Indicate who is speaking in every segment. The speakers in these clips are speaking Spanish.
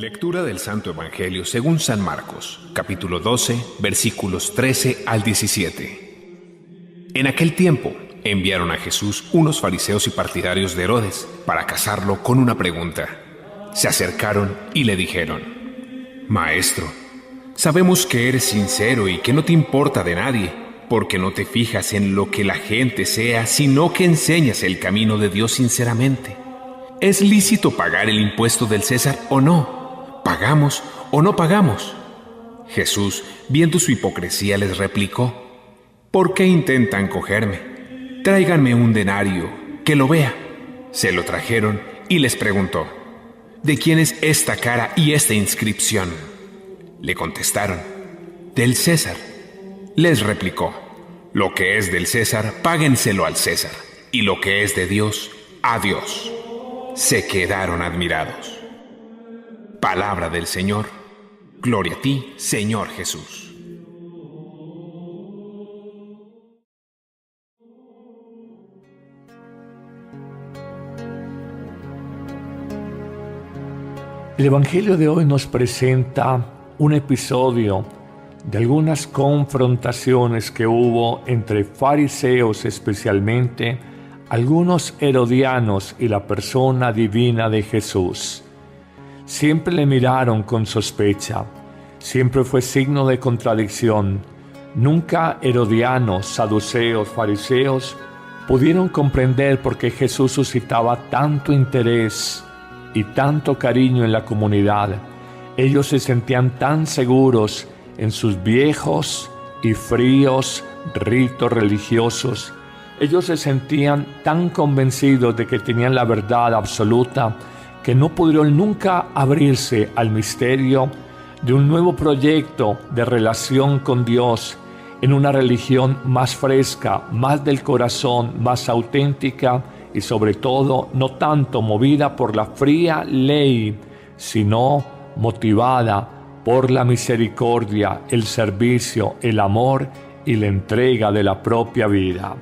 Speaker 1: Lectura del Santo Evangelio según San Marcos, capítulo 12, versículos 13 al 17. En aquel tiempo enviaron a Jesús unos fariseos y partidarios de Herodes para casarlo con una pregunta. Se acercaron y le dijeron: Maestro, sabemos que eres sincero y que no te importa de nadie, porque no te fijas en lo que la gente sea, sino que enseñas el camino de Dios sinceramente. ¿Es lícito pagar el impuesto del César o no? ¿Pagamos o no pagamos? Jesús, viendo su hipocresía, les replicó: ¿Por qué intentan cogerme? Tráiganme un denario, que lo vea. Se lo trajeron y les preguntó: ¿De quién es esta cara y esta inscripción? Le contestaron: del César. Les replicó: lo que es del César, páguenselo al César, y lo que es de Dios, a Dios. Se quedaron admirados. Palabra del Señor. Gloria a ti, Señor Jesús.
Speaker 2: El Evangelio de hoy nos presenta un episodio de algunas confrontaciones que hubo entre fariseos, especialmente algunos herodianos, y la persona divina de Jesús. Siempre le miraron con sospecha, siempre fue signo de contradicción. Nunca herodianos, saduceos, fariseos pudieron comprender por qué Jesús suscitaba tanto interés y tanto cariño en la comunidad. Ellos se sentían tan seguros en sus viejos y fríos ritos religiosos. Ellos se sentían tan convencidos de que tenían la verdad absoluta que no pudieron nunca abrirse al misterio de un nuevo proyecto de relación con Dios en una religión más fresca, más del corazón, más auténtica y sobre todo no tanto movida por la fría ley, sino motivada por la misericordia, el servicio, el amor y la entrega de la propia vida.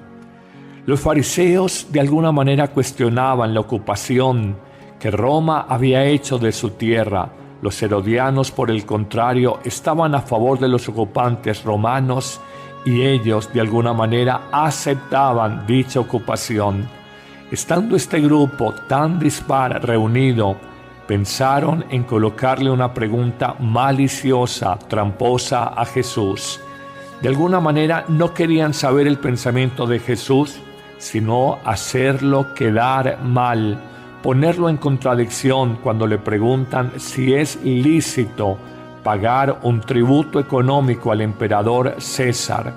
Speaker 2: Los fariseos de alguna manera cuestionaban la ocupación que Roma había hecho de su tierra. Los herodianos, por el contrario, estaban a favor de los ocupantes romanos y ellos de alguna manera aceptaban dicha ocupación. Estando este grupo tan dispar reunido, pensaron en colocarle una pregunta maliciosa, tramposa a Jesús. De alguna manera no querían saber el pensamiento de Jesús, sino hacerlo quedar mal, ponerlo en contradicción cuando le preguntan si es lícito pagar un tributo económico al emperador César.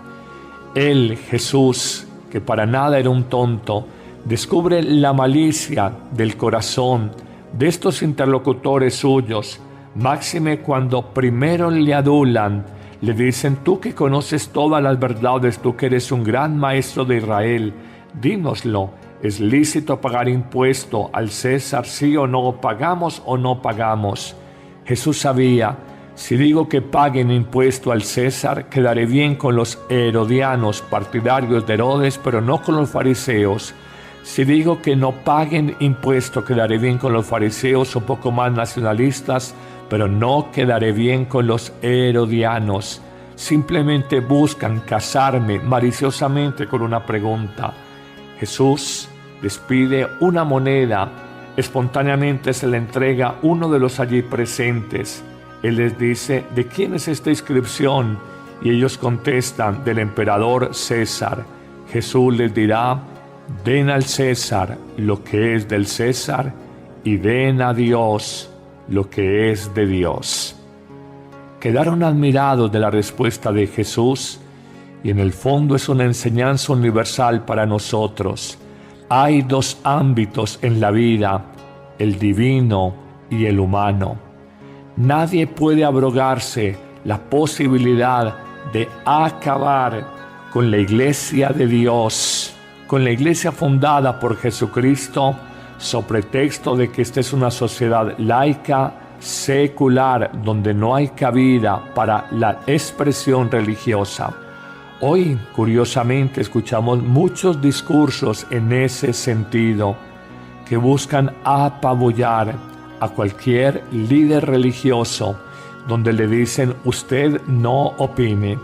Speaker 2: Él, Jesús, que para nada era un tonto, descubre la malicia del corazón de estos interlocutores suyos, máxime cuando primero le adulan, le dicen: tú que conoces todas las verdades, tú que eres un gran maestro de Israel, dínoslo, ¿es lícito pagar impuesto al César, sí o no? ¿Pagamos o no pagamos? Jesús sabía: si digo que paguen impuesto al César, quedaré bien con los herodianos, partidarios de Herodes, pero no con los fariseos. Si digo que no paguen impuesto, quedaré bien con los fariseos un poco más nacionalistas, pero no quedaré bien con los herodianos. Simplemente buscan casarme maliciosamente con una pregunta. Jesús les pide una moneda. Espontáneamente se le entrega uno de los allí presentes. Él les dice: ¿de quién es esta inscripción? Y ellos contestan: del emperador César. Jesús les dirá: den al César lo que es del César y den a Dios lo que es de Dios. Quedaron admirados de la respuesta de Jesús y en el fondo es una enseñanza universal para nosotros. Hay dos ámbitos en la vida: el divino y el humano. Nadie puede abrogarse la posibilidad de acabar con la iglesia de Dios, con la iglesia fundada por Jesucristo, sobre pretexto de que esta es una sociedad laica, secular, donde no hay cabida para la expresión religiosa. Hoy, curiosamente, escuchamos muchos discursos en ese sentido que buscan apabullar a cualquier líder religioso donde le dicen usted no opine.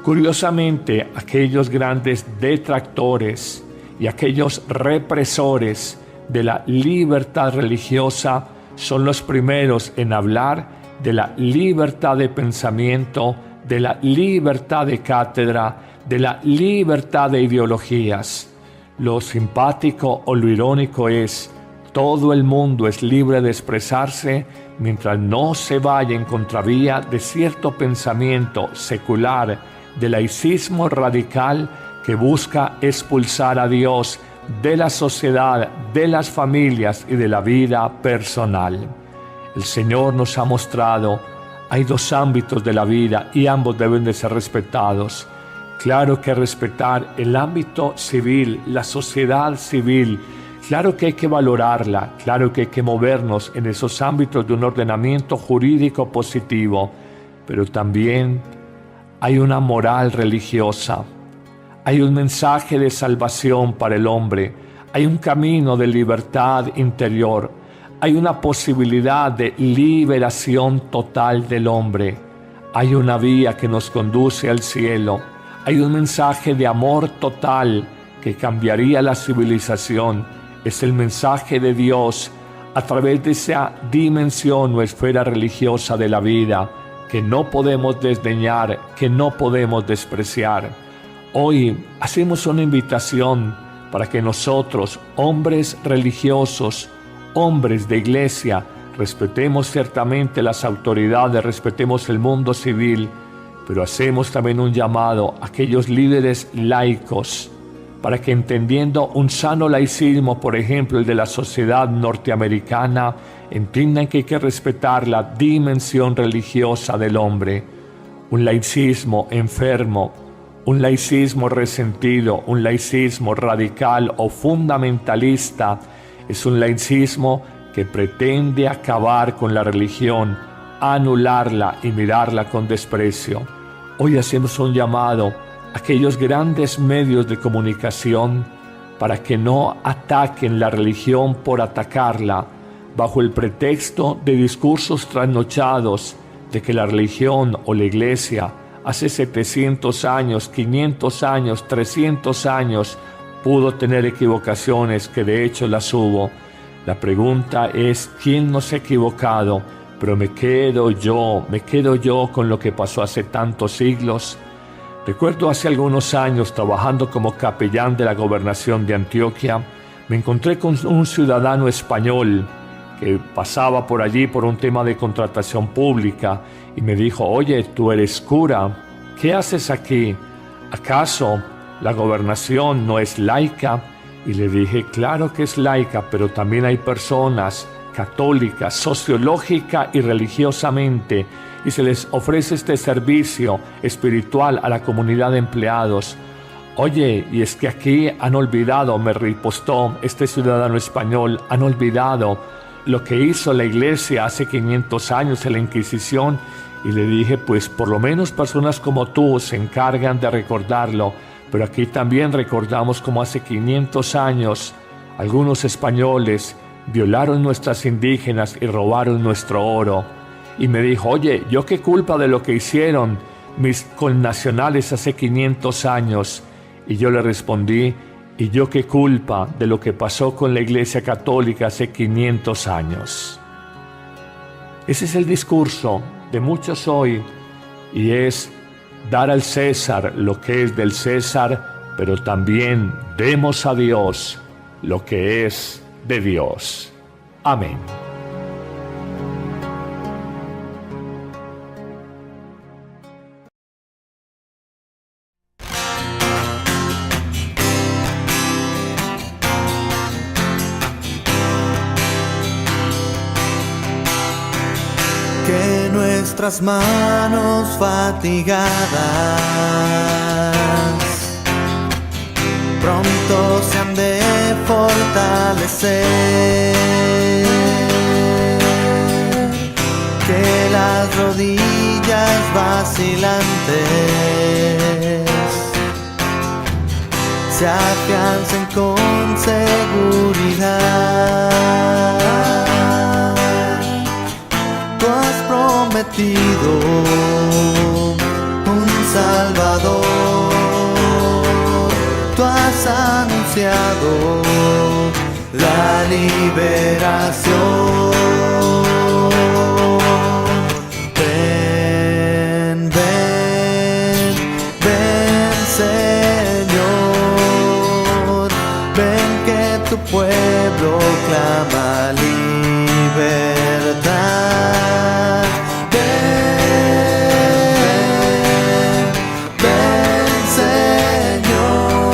Speaker 2: Curiosamente, aquellos grandes detractores y aquellos represores de la libertad religiosa son los primeros en hablar de la libertad de pensamiento, de la libertad de cátedra, de la libertad de ideologías. Lo simpático o lo irónico es, todo el mundo es libre de expresarse mientras no se vaya en contravía de cierto pensamiento secular, de laicismo radical que busca expulsar a Dios de la sociedad, de las familias y de la vida personal. El Señor nos ha mostrado, hay dos ámbitos de la vida y ambos deben de ser respetados. Claro que respetar el ámbito civil, la sociedad civil, claro que hay que valorarla, claro que hay que movernos en esos ámbitos de un ordenamiento jurídico positivo, pero también hay una moral religiosa, hay un mensaje de salvación para el hombre, hay un camino de libertad interior, hay una posibilidad de liberación total del hombre, hay una vía que nos conduce al cielo, hay un mensaje de amor total que cambiaría la civilización. Es el mensaje de Dios a través de esa dimensión o esfera religiosa de la vida que no podemos desdeñar, que no podemos despreciar. Hoy hacemos una invitación para que nosotros, hombres religiosos, hombres de iglesia, respetemos ciertamente las autoridades, respetemos el mundo civil, pero hacemos también un llamado a aquellos líderes laicos para que, entendiendo un sano laicismo, por ejemplo el de la sociedad norteamericana, entiendan que hay que respetar la dimensión religiosa del hombre. Un laicismo enfermo, un laicismo resentido, un laicismo radical o fundamentalista es un laicismo que pretende acabar con la religión, anularla y mirarla con desprecio. Hoy hacemos un llamado a aquellos grandes medios de comunicación para que no ataquen la religión por atacarla, bajo el pretexto de discursos trasnochados de que la religión o la iglesia hace 700 años, 500 años, 300 años pudo tener equivocaciones, que de hecho las hubo. La pregunta es, ¿quién nos ha equivocado? Pero me quedo yo con lo que pasó hace tantos siglos. Recuerdo hace algunos años, trabajando como capellán de la gobernación de Antioquia, me encontré con un ciudadano español que pasaba por allí por un tema de contratación pública y me dijo: oye, tú eres cura, ¿qué haces aquí? ¿Acaso la gobernación no es laica? Y le dije: claro que es laica, pero también hay personas católicas, sociológica y religiosamente, y se les ofrece este servicio espiritual a la comunidad de empleados. Oye, y es que aquí han olvidado, me ripostó este ciudadano español, han olvidado lo que hizo la iglesia hace 500 años en la Inquisición. Y le dije: pues por lo menos personas como tú se encargan de recordarlo, pero aquí también recordamos como hace 500 años algunos españoles violaron nuestras indígenas y robaron nuestro oro. Y me dijo: oye, ¿yo qué culpa de lo que hicieron mis connacionales hace 500 años? Y yo le respondí: ¿y yo qué culpa de lo que pasó con la Iglesia Católica hace 500 años? Ese es el discurso de muchos hoy, y es dar al César lo que es del César, pero también demos a Dios lo que es de Dios. Amén.
Speaker 3: Que nuestras manos fatigadas pronto se han de fortalecer, que las rodillas vacilantes se afiancen con seguridad. prometido un Salvador. Tú has anunciado la liberación. Ven, ven, ven, Señor. Ven que tu pueblo clama libertad. Ven, ven, Señor.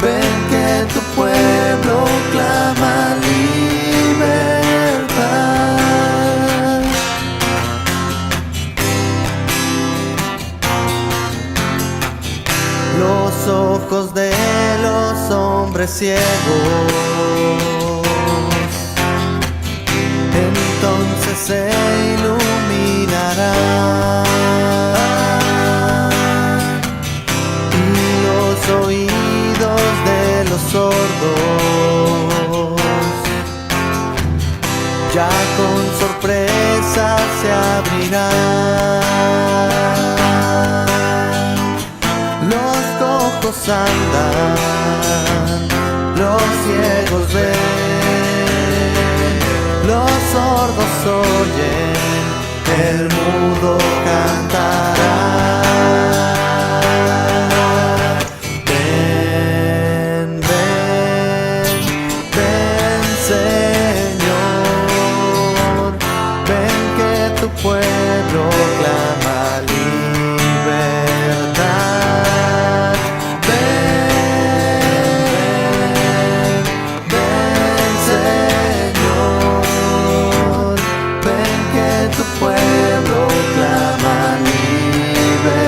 Speaker 3: Ven que tu pueblo clama libertad. Los ojos de los hombres ciegos entonces se iluminarán, y los oídos de los sordos ya con sorpresa se abrirán. Los cojos andan, los ciegos ven, los sordos oyen, el mudo cantará. Ven, ven, ven, Señor. Ven que tu pueblo clama libertad. Ven, ven, Señor. Ven que tu pueblo clama libertad.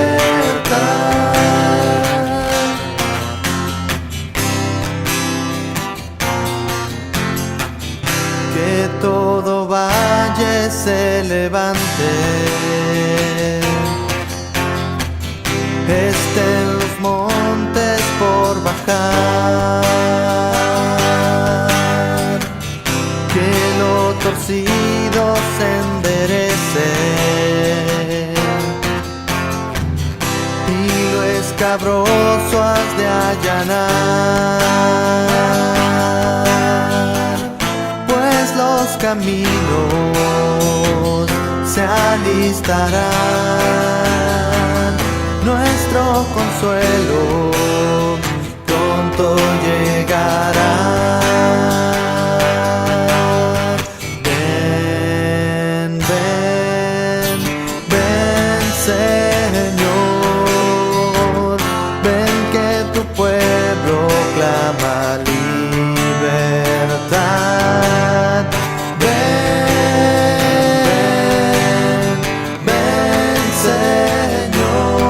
Speaker 3: Que todo valle se levante, estén los montes por bajar, que lo torcido se enderece y lo escabroso has de allanar, pues los caminos se alistarán. Nuestro consuelo pronto llegará. Ven, ven, ven, Señor. Ven que tu pueblo clama libertad. Ven, ven, Señor.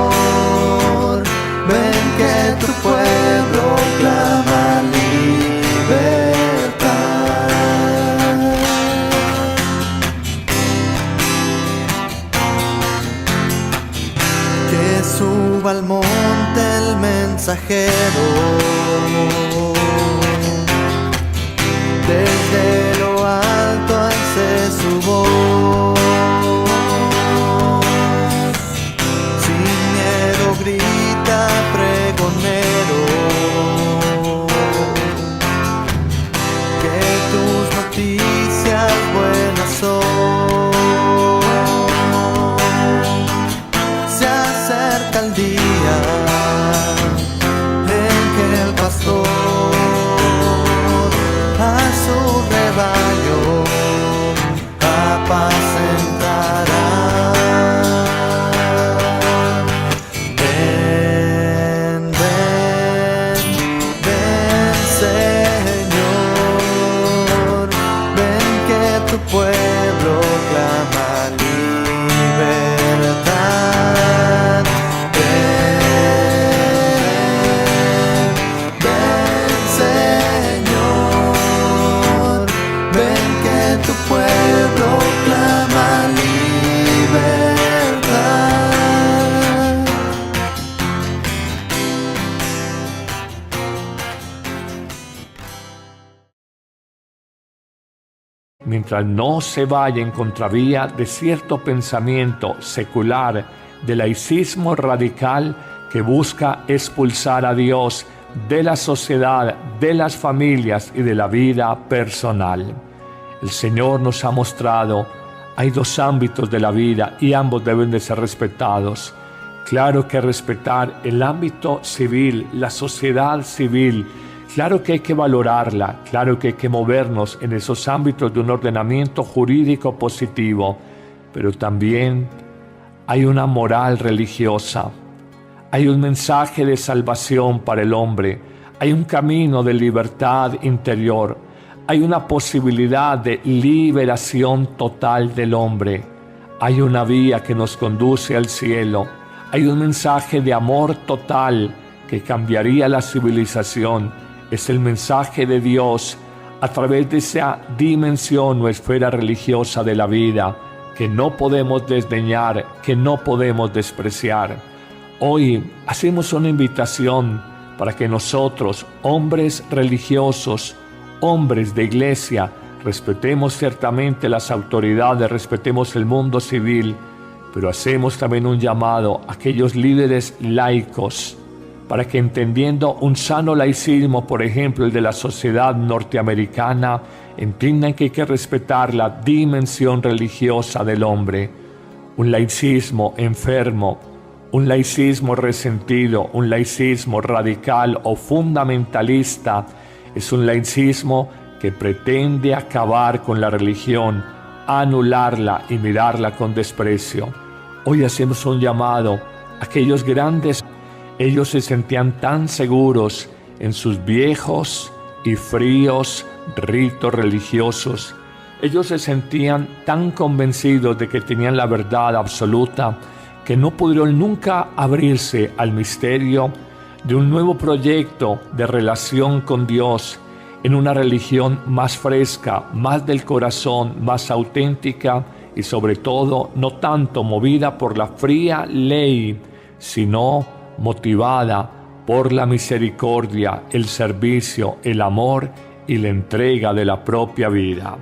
Speaker 3: Ven que tu pueblo clama
Speaker 2: mientras no se vaya en contravía de cierto pensamiento secular, de laicismo radical que busca expulsar a Dios de la sociedad, de las familias y de la vida personal. El Señor nos ha mostrado, hay dos ámbitos de la vida y ambos deben de ser respetados. Claro que respetar el ámbito civil, la sociedad civil, claro que hay que valorarla, claro que hay que movernos en esos ámbitos de un ordenamiento jurídico positivo, pero también hay una moral religiosa, hay un mensaje de salvación para el hombre, hay un camino de libertad interior, hay una posibilidad de liberación total del hombre, hay una vía que nos conduce al cielo, hay un mensaje de amor total que cambiaría la civilización. Es el mensaje de Dios a través de esa dimensión o esfera religiosa de la vida que no podemos desdeñar, que no podemos despreciar. Hoy hacemos una invitación para que nosotros, hombres religiosos, hombres de iglesia, respetemos ciertamente las autoridades, respetemos el mundo civil, pero hacemos también un llamado a aquellos líderes laicos para que, entendiendo un sano laicismo, por ejemplo el de la sociedad norteamericana, entiendan que hay que respetar la dimensión religiosa del hombre. Un laicismo enfermo, un laicismo resentido, un laicismo radical o fundamentalista es un laicismo que pretende acabar con la religión, anularla y mirarla con desprecio. Hoy hacemos un llamado a aquellos grandes. Ellos se sentían tan seguros en sus viejos y fríos ritos religiosos. Ellos se sentían tan convencidos de que tenían la verdad absoluta que no pudieron nunca abrirse al misterio de un nuevo proyecto de relación con Dios en una religión más fresca, más del corazón, más auténtica y sobre todo no tanto movida por la fría ley, sino motivada por la misericordia, el servicio, el amor y la entrega de la propia vida.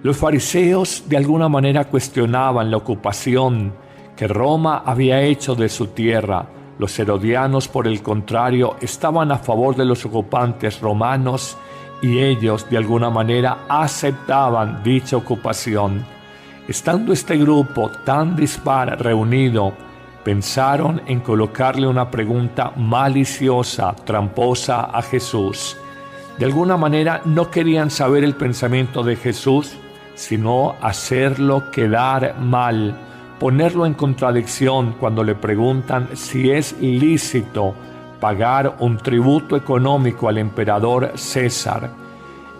Speaker 2: Los fariseos de alguna manera cuestionaban la ocupación que Roma había hecho de su tierra. Los herodianos, por el contrario, estaban a favor de los ocupantes romanos y ellos de alguna manera aceptaban dicha ocupación. Estando este grupo tan dispar reunido, pensaron en colocarle una pregunta maliciosa, tramposa a Jesús. De alguna manera no querían saber el pensamiento de Jesús, sino hacerlo quedar mal, ponerlo en contradicción cuando le preguntan si es lícito pagar un tributo económico al emperador César.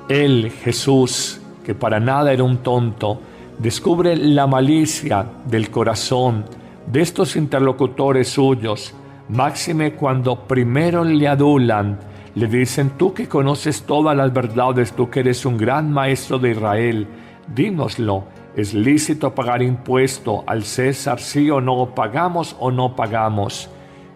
Speaker 2: Él, Jesús, que para nada era un tonto, descubre la malicia del corazón de estos interlocutores suyos, máxime cuando primero le adulan, le dicen: tú que conoces todas las verdades, tú que eres un gran maestro de Israel, dínoslo, ¿es lícito pagar impuesto al César, sí o no? ¿Pagamos o no pagamos?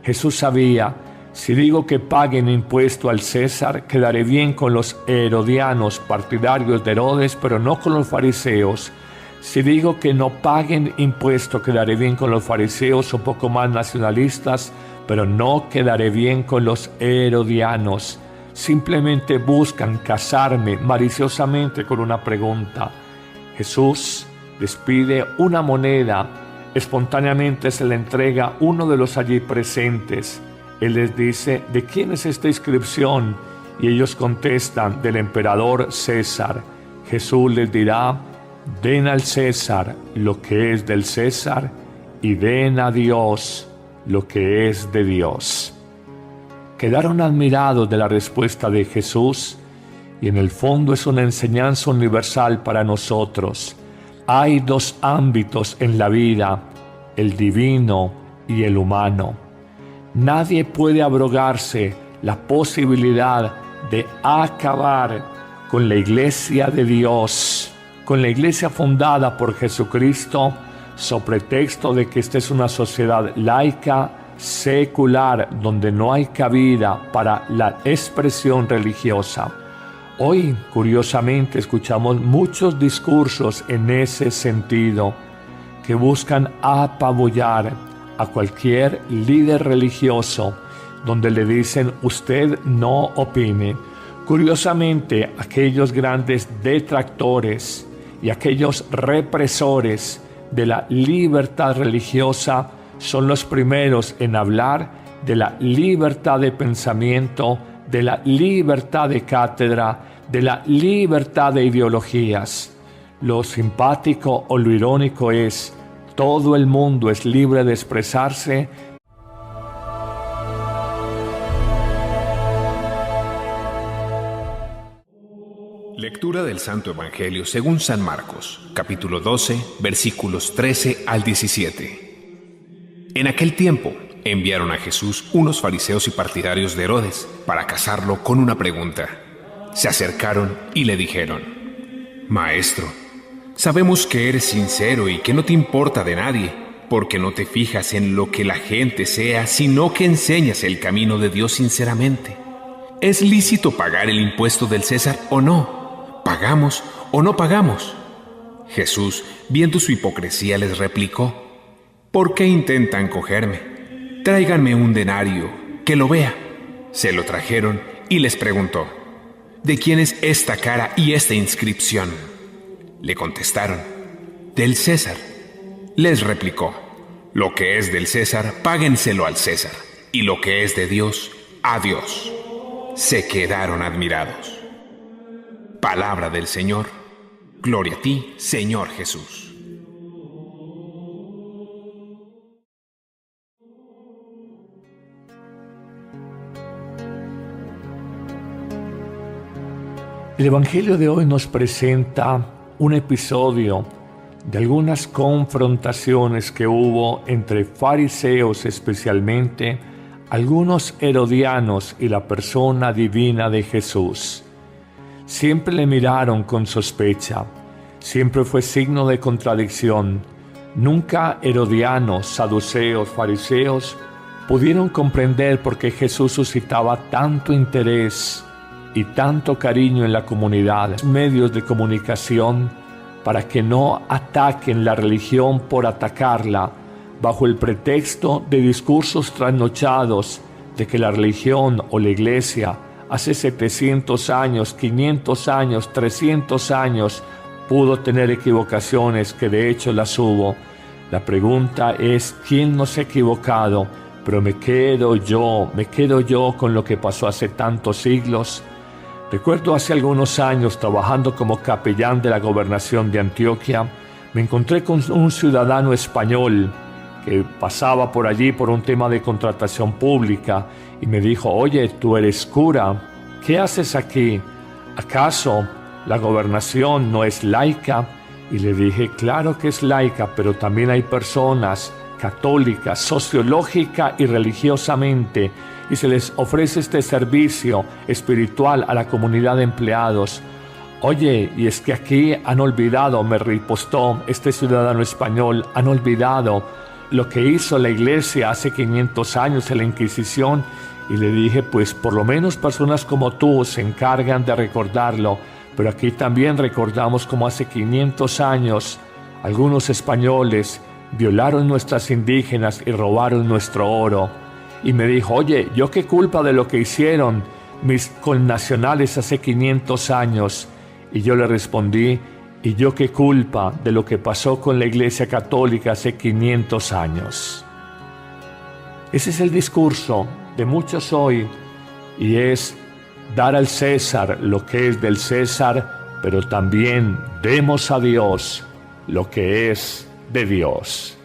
Speaker 2: Jesús sabía: si digo que paguen impuesto al César, quedaré bien con los herodianos, partidarios de Herodes, pero no con los fariseos. Si digo que no paguen impuesto, quedaré bien con los fariseos, un poco más nacionalistas, pero no quedaré bien con los herodianos. Simplemente buscan casarme maliciosamente con una pregunta. Jesús les pide una moneda, espontáneamente se la entrega uno de los allí presentes. Él les dice: ¿de quién es esta inscripción? Y ellos contestan: del emperador César. Jesús les dirá: den al César lo que es del César y den a Dios lo que es de Dios. Quedaron admirados de la respuesta de Jesús y en el fondo es una enseñanza universal para nosotros. Hay dos ámbitos en la vida, el divino y el humano. Nadie puede abrogarse la posibilidad de acabar con la iglesia de Dios, con la iglesia fundada por Jesucristo, sobre pretexto de que esta es una sociedad laica, secular, donde no hay cabida para la expresión religiosa. Hoy, curiosamente, escuchamos muchos discursos en ese sentido que buscan apabullar a cualquier líder religioso, donde le dicen usted no opine. Curiosamente, aquellos grandes detractores y aquellos represores de la libertad religiosa son los primeros en hablar de la libertad de pensamiento, de la libertad de cátedra, de la libertad de ideologías. Lo simpático o lo irónico es, todo el mundo es libre de expresarse.
Speaker 1: Lectura del Santo Evangelio según San Marcos, capítulo 12, versículos 13 al 17. En aquel tiempo enviaron a Jesús unos fariseos y partidarios de Herodes para casarlo con una pregunta. Se acercaron y le dijeron: Maestro, sabemos que eres sincero y que no te importa de nadie, porque no te fijas en lo que la gente sea, sino que enseñas el camino de Dios sinceramente. ¿Es lícito pagar el impuesto del César o no? ¿Pagamos o no pagamos? Jesús, viendo su hipocresía, les replicó: ¿Por qué intentan cogerme? Tráiganme un denario, que lo vea. Se lo trajeron y les preguntó: ¿De quién es esta cara y esta inscripción? Le contestaron: del César. Les replicó: lo que es del César, páguenselo al César, y lo que es de Dios, a Dios. Se quedaron admirados. Palabra del Señor. Gloria a ti, Señor Jesús.
Speaker 2: El Evangelio de hoy nos presenta un episodio de algunas confrontaciones que hubo entre fariseos, especialmente algunos herodianos, y la persona divina de Jesús. Siempre le miraron con sospecha, siempre fue signo de contradicción. Nunca herodianos, saduceos, fariseos pudieron comprender por qué Jesús suscitaba tanto interés y tanto cariño en la comunidad, medios de comunicación, para que no ataquen la religión por atacarla, bajo el pretexto de discursos trasnochados de que la religión o la iglesia hace 700 años, 500 años, 300 años pudo tener equivocaciones, que de hecho las hubo. La pregunta es, ¿quién no se ha equivocado? Pero me quedo yo con lo que pasó hace tantos siglos. Recuerdo hace algunos años, trabajando como capellán de la gobernación de Antioquia, me encontré con un ciudadano español que pasaba por allí por un tema de contratación pública y me dijo: oye, tú eres cura, ¿qué haces aquí? ¿Acaso la gobernación no es laica? Y le dije: claro que es laica, pero también hay personas católicas, sociológica y religiosamente, y se les ofrece este servicio espiritual a la comunidad de empleados. Oye, y es que aquí han olvidado, me ripostó este ciudadano español, han olvidado lo que hizo la iglesia hace 500 años en la Inquisición. Y le dije: pues por lo menos personas como tú se encargan de recordarlo, pero aquí también recordamos como hace 500 años algunos españoles violaron nuestras indígenas y robaron nuestro oro. Y me dijo: oye, ¿yo qué culpa de lo que hicieron mis connacionales hace 500 años? Y yo le respondí: ¿y yo qué culpa de lo que pasó con la Iglesia Católica hace 500 años? Ese es el discurso de muchos hoy, y es dar al César lo que es del César, pero también demos a Dios lo que es de Dios.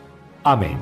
Speaker 2: Amén.